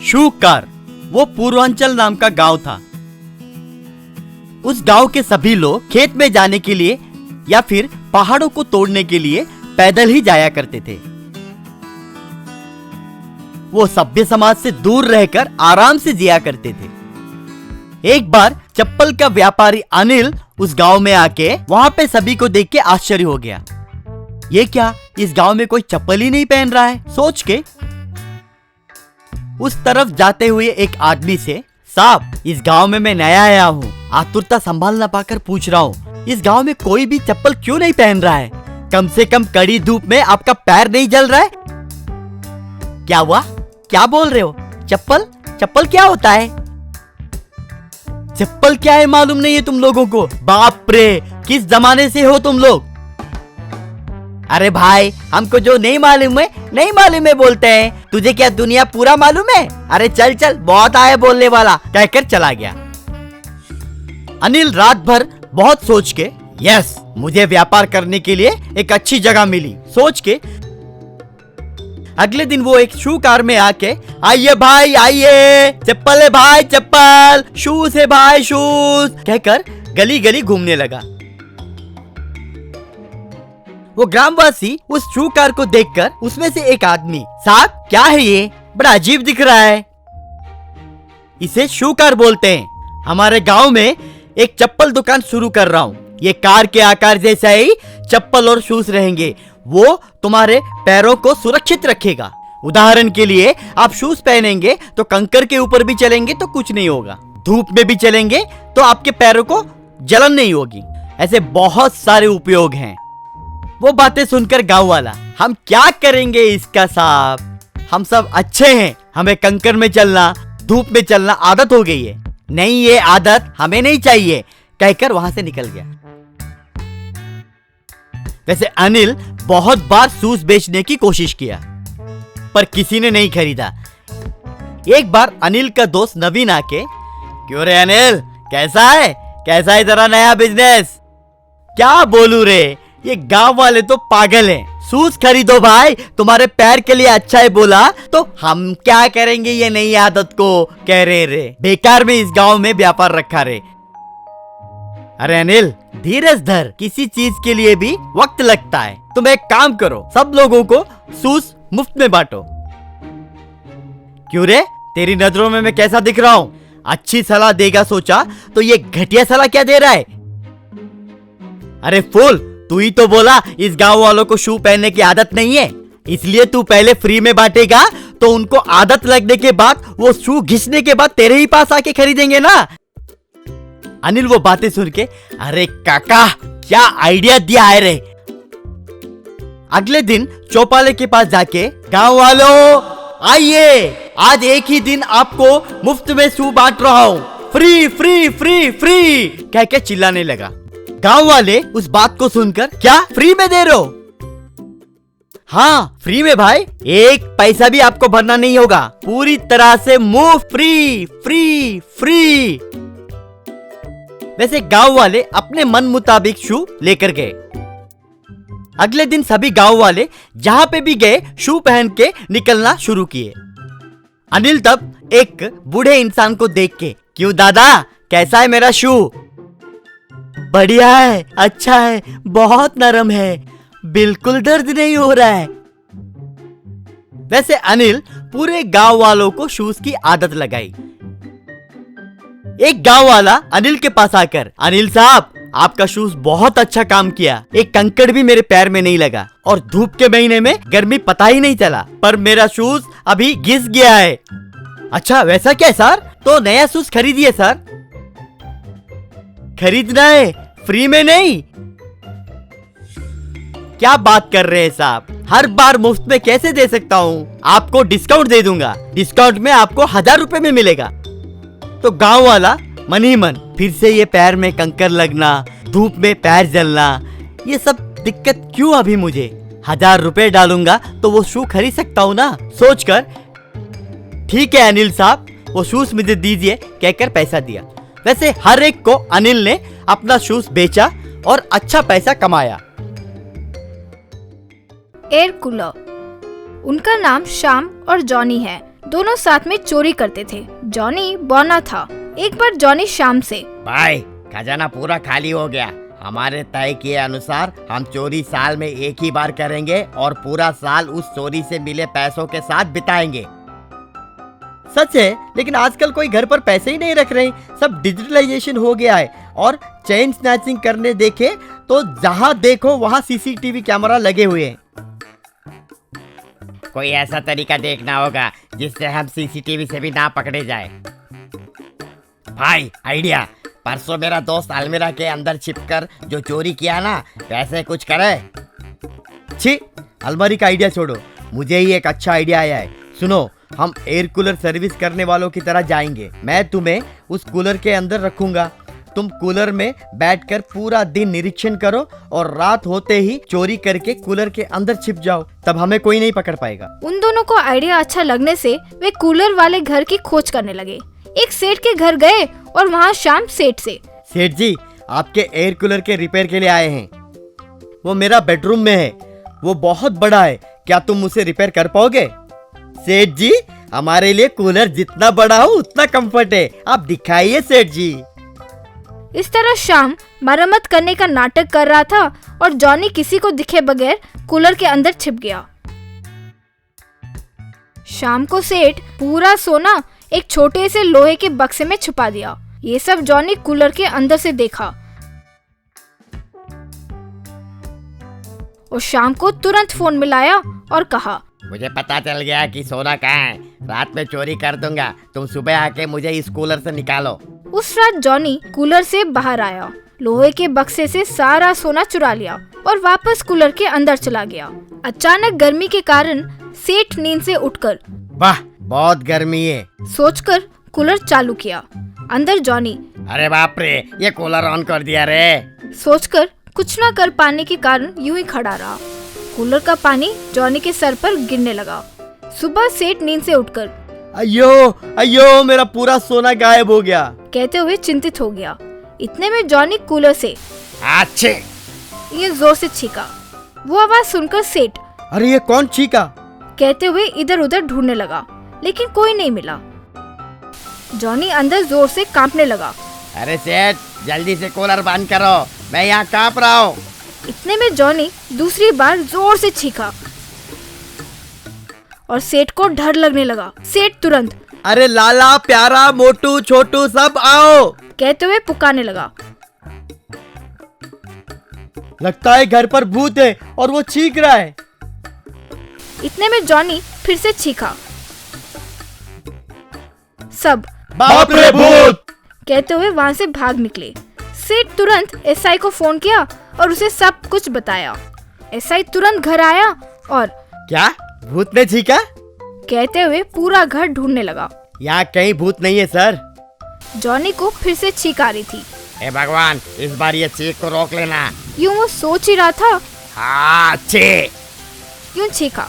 शूकार वो पूर्वांचल नाम का गांव था। उस गांव के सभी लोग खेत में जाने के लिए या फिर पहाड़ों को तोड़ने के लिए पैदल ही जाया करते थे। वो सभ्य समाज से दूर रहकर आराम से जिया करते थे। एक बार चप्पल का व्यापारी अनिल उस गांव में आके वहां पे सभी को देख के आश्चर्य हो गया। ये क्या, इस गांव में कोई चप्पल ही नहीं पहन रहा है सोच के उस तरफ जाते हुए एक आदमी से, साहब इस गांव में मैं नया आया हूँ, आतुरता संभाल ना पाकर पूछ रहा हूँ इस गांव में कोई भी चप्पल क्यों नहीं पहन रहा है? कम से कम कड़ी धूप में आपका पैर नहीं जल रहा है? क्या हुआ, क्या बोल रहे हो? चप्पल चप्पल क्या होता है? चप्पल क्या है मालूम नहीं है तुम लोगों को? बाप रे, किस जमाने से हो तुम लोग? अरे भाई, हमको जो नहीं मालूम है बोलते हैं। तुझे क्या दुनिया पूरा मालूम है? अरे चल चल, बहुत आया बोलने वाला, कहकर चला गया। अनिल रात भर बहुत सोच के, यस मुझे व्यापार करने के लिए एक अच्छी जगह मिली सोच के अगले दिन वो एक शू कार में आके, आइए भाई आइए, चप्पल है भाई चप्पल, शूज है भाई शूज, कहकर गली गली घूमने लगा। वो ग्रामवासी उस शू कार को देखकर उसमें से एक आदमी, साहब क्या है ये, बड़ा अजीब दिख रहा है। इसे शू कार बोलते हैं। हमारे गांव में एक चप्पल दुकान शुरू कर रहा हूँ। ये कार के आकार जैसा ही चप्पल और शूज रहेंगे, वो तुम्हारे पैरों को सुरक्षित रखेगा। उदाहरण के लिए आप शूज पहनेंगे तो कंकर के ऊपर भी चलेंगे तो कुछ नहीं होगा, धूप में भी चलेंगे तो आपके पैरों को जलन नहीं होगी। ऐसे बहुत सारे उपयोग हैं। वो बातें सुनकर गांव वाला, हम क्या करेंगे इसका साहब, हम सब अच्छे हैं, हमें कंकर में चलना धूप में चलना आदत हो गई है, नहीं ये आदत हमें नहीं चाहिए, कहकर वहां से निकल गया। वैसे अनिल बहुत बार शूज बेचने की कोशिश किया पर किसी ने नहीं खरीदा। एक बार अनिल का दोस्त नवीन आके, क्यों रे अनिल, कैसा है तेरा नया बिजनेस? क्या बोलू रे, ये गांव वाले तो पागल हैं। शूज खरीदो भाई, तुम्हारे पैर के लिए अच्छा है बोला तो हम क्या करेंगे ये नई आदत को, कह रहे रे, बेकार में इस गांव में व्यापार रखा रे। अरे अनिल धीरज धर, किसी चीज के लिए भी वक्त लगता है। तुम एक काम करो, सब लोगों को शूज मुफ्त में बांटो। क्यों रे, तेरी नजरों में मैं कैसा दिख रहा हूँ? अच्छी सलाह देगा सोचा तो ये घटिया सलाह क्या दे रहा है? अरे फूल, तू ही तो बोला इस गांव वालों को शू पहनने की आदत नहीं है, इसलिए तू पहले फ्री में बांटेगा तो उनको आदत लगने के बाद वो शू घिसने के बाद तेरे ही पास आके खरीदेंगे ना। अनिल वो बातें सुन के, अरे काका क्या आइडिया दिया है रे। अगले दिन चौपाले के पास जाके, गांव वालों आइए, आज एक ही दिन आपको मुफ्त में शू बांट रहा हूँ, फ्री फ्री फ्री फ्री कह के चिल्लाने लगा। गांव वाले उस बात को सुनकर, क्या फ्री में दे रहे हो? हाँ फ्री में भाई, एक पैसा भी आपको भरना नहीं होगा, पूरी तरह से मुफ्त, फ्री फ्री फ्री। वैसे गांव वाले अपने मन मुताबिक शू लेकर गए। अगले दिन सभी गांव वाले जहां पे भी गए शू पहन के निकलना शुरू किए। अनिल तब एक बूढ़े इंसान को देख के, क्यों दादा कैसा है मेरा शू? बढ़िया है, अच्छा है, बहुत नरम है, बिल्कुल दर्द नहीं हो रहा है। वैसे अनिल पूरे गांव वालों को शूज की आदत लगाई। एक गांव वाला अनिल के पास आकर, अनिल साहब आपका शूज बहुत अच्छा काम किया, एक कंकड़ भी मेरे पैर में नहीं लगा और धूप के महीने में गर्मी पता ही नहीं चला, पर मेरा शूज अभी घिस गया है। अच्छा वैसा क्या सर, तो नया शूज खरीदिए सर। खरीदना है, फ्री में नहीं। क्या बात कर रहे हैं साहब, हर बार मुफ्त में कैसे दे सकता हूँ, आपको डिस्काउंट दे दूंगा, डिस्काउंट में आपको 1000 रुपए में मिलेगा। तो गांव वाला मन ही मन, फिर से ये पैर में कंकर लगना, धूप में पैर जलना, ये सब दिक्कत क्यों अभी मुझे, 1000 रुपए डालूंगा तो वो शू खरीद सकता हूँ ना, सोचकर ठीक है अनिल साहब वो शूज मुझे दीजिए कहकर पैसा दिया। वैसे हर एक को अनिल ने अपना शूज बेचा और अच्छा पैसा कमाया। एयर कूलर, उनका नाम श्याम और जॉनी है। दोनों साथ में चोरी करते थे। जॉनी बौना था। एक बार जॉनी शाम से, भाई खजाना पूरा खाली हो गया। हमारे तय किए अनुसार हम चोरी साल में एक ही बार करेंगे और पूरा साल उस चोरी से मिले पैसों के साथ बिताएंगे। सच है, लेकिन आजकल कोई घर पर पैसे ही नहीं रख रहे, सब डिजिटलाइजेशन हो गया है। और चेन स्नैचिंग करने देखे तो जहां देखो वहां सीसीटीवी कैमरा लगे हुए हैं। कोई ऐसा तरीका देखना होगा जिससे हम सीसीटीवी से भी ना पकड़े जाए। भाई आइडिया, परसों मेरा दोस्त अलमीरा के अंदर छिपकर जो चोरी किया ना, वैसे कुछ करे। छी, अलमारी का आइडिया छोड़ो, मुझे ही एक अच्छा आइडिया आया है। सुनो, हम एयर कूलर सर्विस करने वालों की तरह जाएंगे। मैं तुम्हें उस कूलर के अंदर रखूंगा, तुम कूलर में बैठकर पूरा दिन निरीक्षण करो और रात होते ही चोरी करके कूलर के अंदर छिप जाओ, तब हमें कोई नहीं पकड़ पाएगा। उन दोनों को आइडिया अच्छा लगने से वे कूलर वाले घर की खोज करने लगे। एक सेठ के घर गए और वहाँ शाम सेठ से, सेठ जी, आपके एयर कूलर के रिपेयर के लिए आए हैं। वो मेरा बेडरूम में है, वो बहुत बड़ा है, क्या तुम उसे रिपेयर कर पाओगे? सेठ जी, हमारे लिए कूलर जितना बड़ा हो उतना कंफर्ट है, आप दिखाइए सेठ जी। इस तरह शाम मरम्मत करने का नाटक कर रहा था और जॉनी किसी को दिखे बगैर कूलर के अंदर छिप गया। शाम को सेठ पूरा सोना एक छोटे से लोहे के बक्से में छुपा दिया। ये सब जॉनी कूलर के अंदर से देखा और शाम को तुरंत फोन मिलाया और कहा, मुझे पता चल गया कि सोना कहाँ है, रात में चोरी कर दूंगा, तुम सुबह आके मुझे इस कूलर से निकालो। उस रात जॉनी कूलर से बाहर आया, लोहे के बक्से से सारा सोना चुरा लिया और वापस कूलर के अंदर चला गया। अचानक गर्मी के कारण सेठ नींद से उठकर, वाह बहुत गर्मी है, सोचकर कूलर चालू किया। अंदर जॉनी, अरे बाप रे, ये कूलर ऑन कर दिया रे, सोचकर कुछ न कर पाने के कारण यूं ही खड़ा रहा। कूलर का पानी जॉनी के सर पर गिरने लगा। सुबह सेठ नींद से उठकर, अयो अयो, मेरा पूरा सोना गायब हो गया, कहते हुए चिंतित हो गया। इतने में जॉनी कूलर से अच्छे ये जोर से छींका। वो आवाज सुनकर सेठ, अरे ये कौन छींका, कहते हुए इधर उधर ढूंढने लगा, लेकिन कोई नहीं मिला। जॉनी अंदर जोर से कांपने लगा। अरे सेठ, जल्दी से कूलर बंद करो, मैं यहाँ कांप रहा हूँ। इतने में जॉनी दूसरी बार जोर से छींका और सेठ को डर लगने लगा। सेठ तुरंत, अरे लाला, प्यारा, मोटू, छोटू सब आओ, कहते हुए पुकारने लगा। लगता है घर पर भूत है और वो चीख रहा है। इतने में जॉनी फिर से छींका। सब बाप रे भूत, कहते हुए वहाँ से भाग निकले। सेठ तुरंत एसआई को फोन किया और उसे सब कुछ बताया। एसआई तुरंत घर आया और क्या भूत ने छींका, कहते हुए पूरा घर ढूंढने लगा। यहाँ कहीं भूत नहीं है सर। जॉनी को फिर से छींक आ रही थी। हे भगवान, इस बार ये चीख को रोक लेना। यूं वो सोच ही रहा था, हाँ यूं छींका।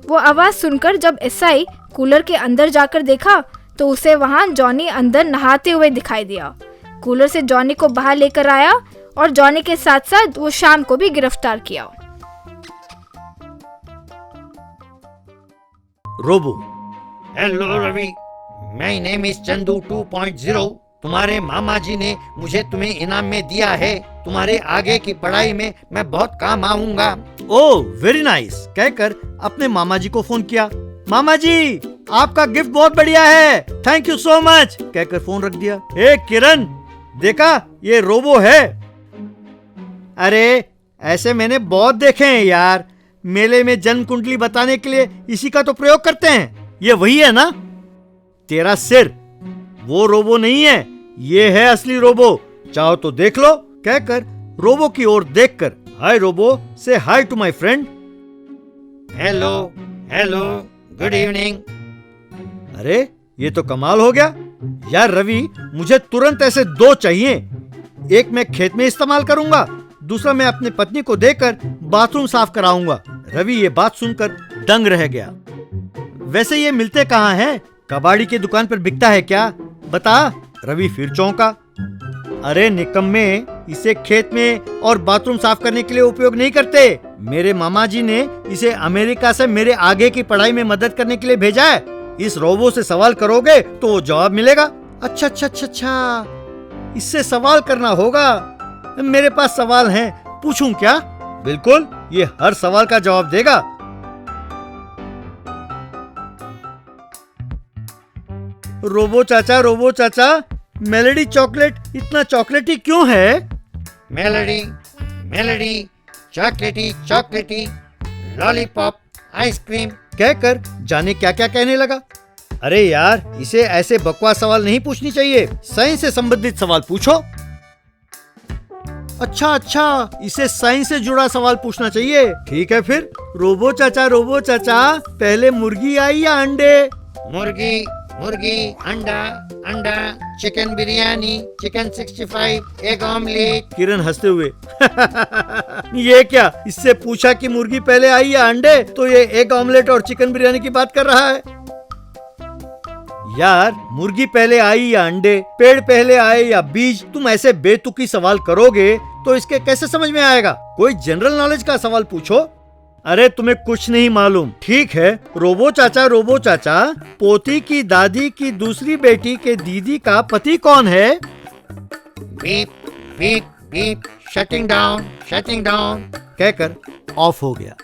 वो आवाज सुनकर जब एसआई कूलर के अंदर जाकर देखा तो उसे वहाँ जॉनी अंदर नहाते हुए दिखाई दिया। कूलर से जॉनी को बाहर लेकर आया और जॉनी के साथ साथ वो शाम को भी गिरफ्तार किया। Robo, hello Ravi, my name is Chandu 2.0। तुम्हारे मामा जी ने मुझे तुम्हें इनाम में दिया है। तुम्हारे आगे की पढ़ाई में मैं बहुत काम आऊंगा। ओह वेरी नाइस, कहकर अपने मामा जी को फोन किया। मामा जी, आपका गिफ्ट बहुत बढ़िया है, थैंक यू सो मच, कहकर फोन रख दिया। ए किरण, देखा ये रोबो है? अरे ऐसे मैंने बहुत देखे हैं यार, मेले में जन्म कुंडली बताने के लिए इसी का तो प्रयोग करते हैं। ये वही है ना? तेरा सिर, वो रोबो नहीं है, ये है असली रोबो, चाहो तो देख लो, कहकर रोबो की ओर देखकर, हाय रोबो, से hi to my friend. Hello hello, good evening. अरे ये तो कमाल हो गया यार रवि, मुझे तुरंत ऐसे दो चाहिए। एक मैं खेत में इस्तेमाल करूंगा, दूसरा मैं अपनी पत्नी को देकर बाथरूम साफ कराऊंगा। रवि ये बात सुनकर दंग रह गया। वैसे ये मिलते कहाँ हैं? कबाड़ी की दुकान पर बिकता है क्या? बता। रवि फिर चौंका। अरे निकम्मे, इसे खेत में और बाथरूम साफ करने के लिए उपयोग नहीं करते, मेरे मामा जी ने इसे अमेरिका से मेरे आगे की पढ़ाई में मदद करने के लिए भेजा है। इस रोबो से सवाल करोगे तो वो जवाब मिलेगा। अच्छा अच्छा अच्छा अच्छा, इससे सवाल करना होगा। मेरे पास सवाल हैं, पूछूं क्या? बिल्कुल, ये हर सवाल का जवाब देगा। रोबो चाचा, मेलेडी चॉकलेट इतना चॉकलेटी क्यों है? मेलोडी चॉकलेटी चॉकलेटी लॉलीपॉप आइसक्रीम। कहकर जाने क्या क्या कहने लगा। अरे यार, इसे ऐसे बकवास सवाल नहीं पूछनी चाहिए, साइंस से संबंधित सवाल पूछो। अच्छा, इसे साइंस से जुड़ा सवाल पूछना चाहिए। ठीक है फिर। रोबो चाचा, पहले मुर्गी आई या अंडे? मुर्गी अंडा chicken biryani, chicken 65, egg omelette. Kiran हंसते हुए ये क्या, इससे पूछा कि मुर्गी पहले आई या अंडे, तो ये एग ऑमलेट और चिकन बिरयानी की बात कर रहा है। यार, मुर्गी पहले आई या अंडे, पेड़ पहले आए या बीज, तुम ऐसे बेतुकी सवाल करोगे तो इसके कैसे समझ में आएगा? कोई जनरल नॉलेज का सवाल पूछो। अरे तुम्हें कुछ नहीं मालूम। ठीक है, रोबो चाचा, पोती की दादी की दूसरी बेटी के दीदी का पति कौन है? Beep beep beep, shutting down कहकर ऑफ हो गया।